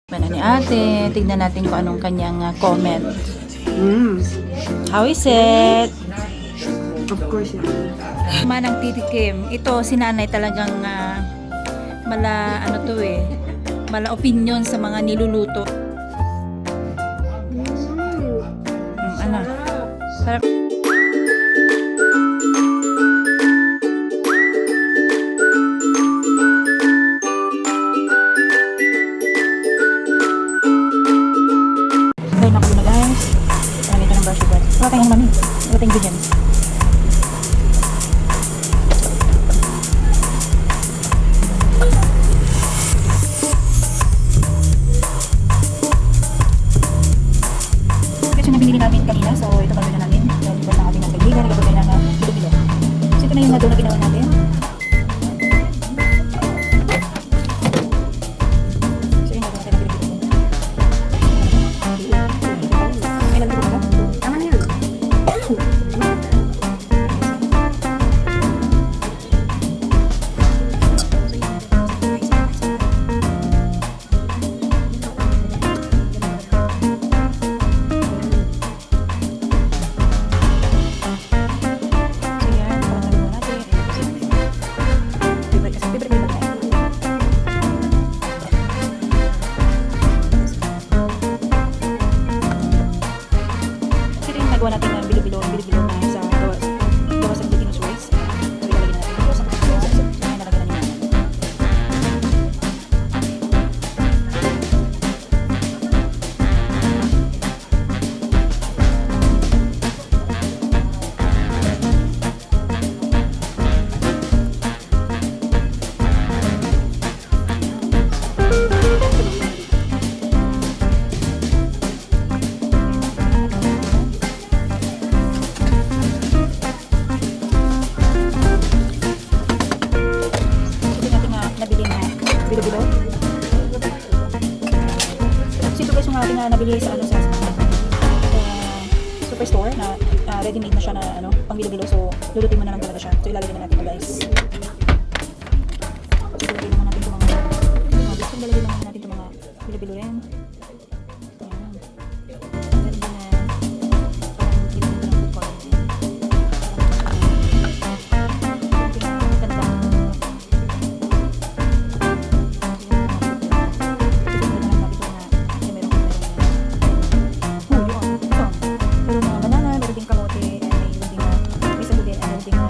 Mana ni ate, tignan natin kung anong kanyang comment. How is it? Of course, yeah. Manang titikim. Ito, si nanay talagang mala opinion sa mga niluluto. Ano? Sarap. Gawin ako muna guys. Ayan, ito ng brush brush. Wala tayong mami. Wala tayong ingredients. Kasi yung binili namin kanina, so ito gagawin na namin. So, ito na natin ng kaibigan, nagagawin na ng bilo-bilo. So, ito na yung dough na ginawa natin. So, yung gagawin natin ng bilo-bilo. May lalagay ko ba? Tama na yan. So, yan. Pagkakatabi mo natin. Favorite kasi. Favorite mo ba tayo? Ito yung nagawa natin ng bilo-bilo na sa gawa sa glutinous rice. So, ilalagay na natin ito sa kapatid. Yan, nalagay na niya. Ito natin na nabili na bilo-bilo. Tapos ito guys yung ating nabili sa superstore na ready-made na siya na pang bilo-bilo. So lulutuin mo na lang talaga siya. So ilalagay na natin ito guys. So ilalagay naman natin itong mga ilalagay naman natin itong mga bilo-bilo rin. Ayan. Ready na. Parang ginaganda ng food coloring din. Ganda. Meron mga banana, meron ding kamote, and may sago din, and meron ding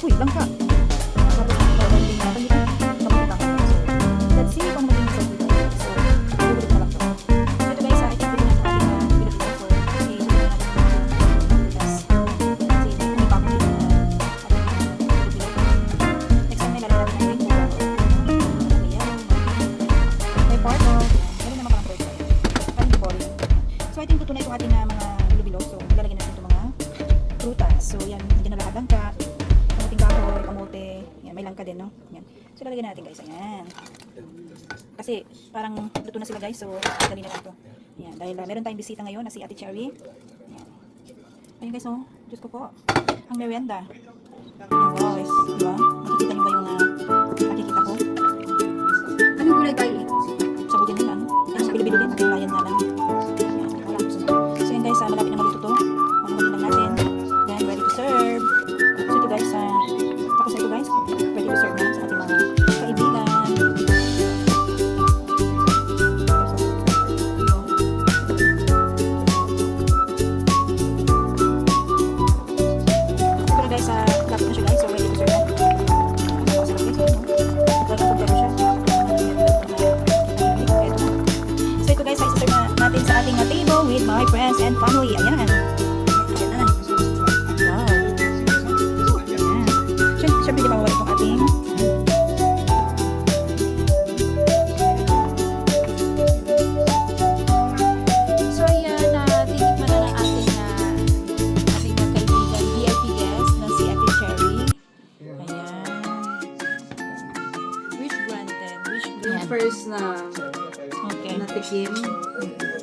uy, langka! Tapos meron ding kamote baka. So, let's see kung magiging sago dito. So, ulit na lang to. So, ito guys, I think pwede natin ating bilo-bilo. So, kasi susunod natin kasi hindi pa ako dito na bilo-bilo. Next time, may lalagyan natin ng rainbow. May part of, meron naman parang bread. Parang boring. So, I think tutunay itong ating mga bilo-bilo. So, lalagyan natin itong mga prutas. So, yan, hindi na lahat langka. Kamuting kahoy, kamote. Yan, may langka din, no? Yan. So, lalagyan natin guys. Ayan. Kasi, parang luto na sila guys. So, dali na lang ito. Yan. Dahil meron tayong bisita ngayon na si Ate Cherry. Yan. Ayun guys, oh. Diyos ko po. Ang merienda. Yan guys. Diba? Nakikita nyo ba yung nakikita ko? Anong gulay tayo? Sabi din nila, no? Sa bilo-bilo din, nakikulayan nga lang. Yan, wala ko sunod. So yun guys, malapit na maluto to. Mamagin lang natin. Then, ready to serve. So ito guys, tapos na ito guys, ready to serve na sa ating mga kaibigan. Ito guys, lapit na siya guys, so ready to serve na. Napakasarap guys, no? Nagkakapagdaro siya. So ito guys, isa-serve na natin sa ating table with my friends and family. Ayan. Ayan na. Wow. Ayan. Siyempre, di mawala itong ating so ayan, titikman na ng ating kaibigan, VIP guest na si Ate Cherry. Ayan. Wish granted. Wish Yung granted. first na Okay. natikim.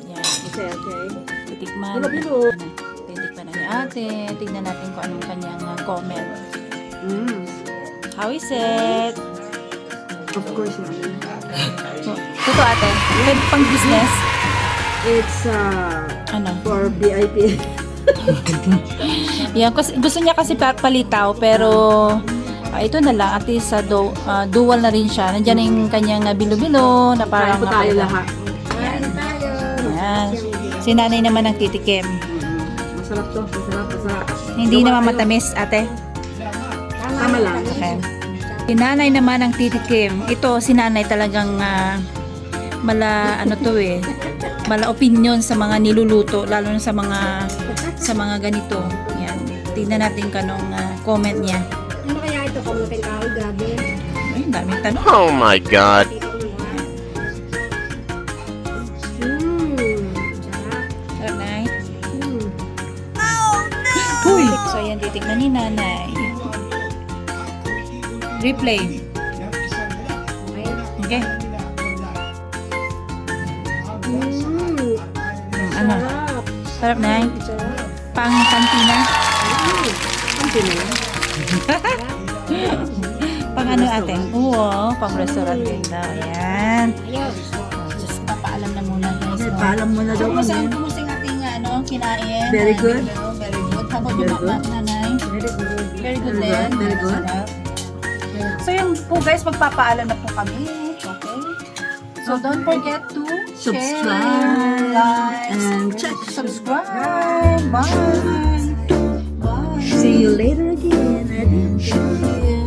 Yan. Okay, okay. Titikman. Bilo-bilo. Titikman na ni ate. Tignan natin kung anong kanyang comment. Mm. How is it? Of course, yeah. Ito ate, pwede pang business. It's Ano? for VIP. Yan, kasi, gusto niya kasi palitaw, pero ito na lang, at least dual na rin siya. Nandiyan na yung kanyang bilo-bilo, na Parang parang po tayo lahat. Ayan. Si nanay naman ang titikim. Masarap to. Masarap. Hindi Gawa naman kayo. matamis, ate. Tama lang. Okay. Si nanay naman ang titikim. Ito, si nanay talagang mala opinion sa mga niluluto, lalo na sa mga ganito. Yan. Tingnan natin kanong comment niya. Ano kaya ito? Kamuting kahoy, gabi. Ay, daming tanong. Oh my god. Sarap, Nay. Mm. Uy! So, ayan, titignan ni nanay. Replay. Okay. Ano? Sarap, Nay. Pang kantina. Pang ano, ate? Oo, pang restaurant din daw. Ayan. Just papaalam na muna, guys. No? Paalam mo na daw Kumusta kami. ang ating kinain? Very good. Very good. How about yung nanay? Very good din. Very good. Sarap. So yun po guys, magpapaalam na po kami. Okay? So don't forget to Subscribe share, like, and check. subscribe. Bye. Bye. See you later again. See you.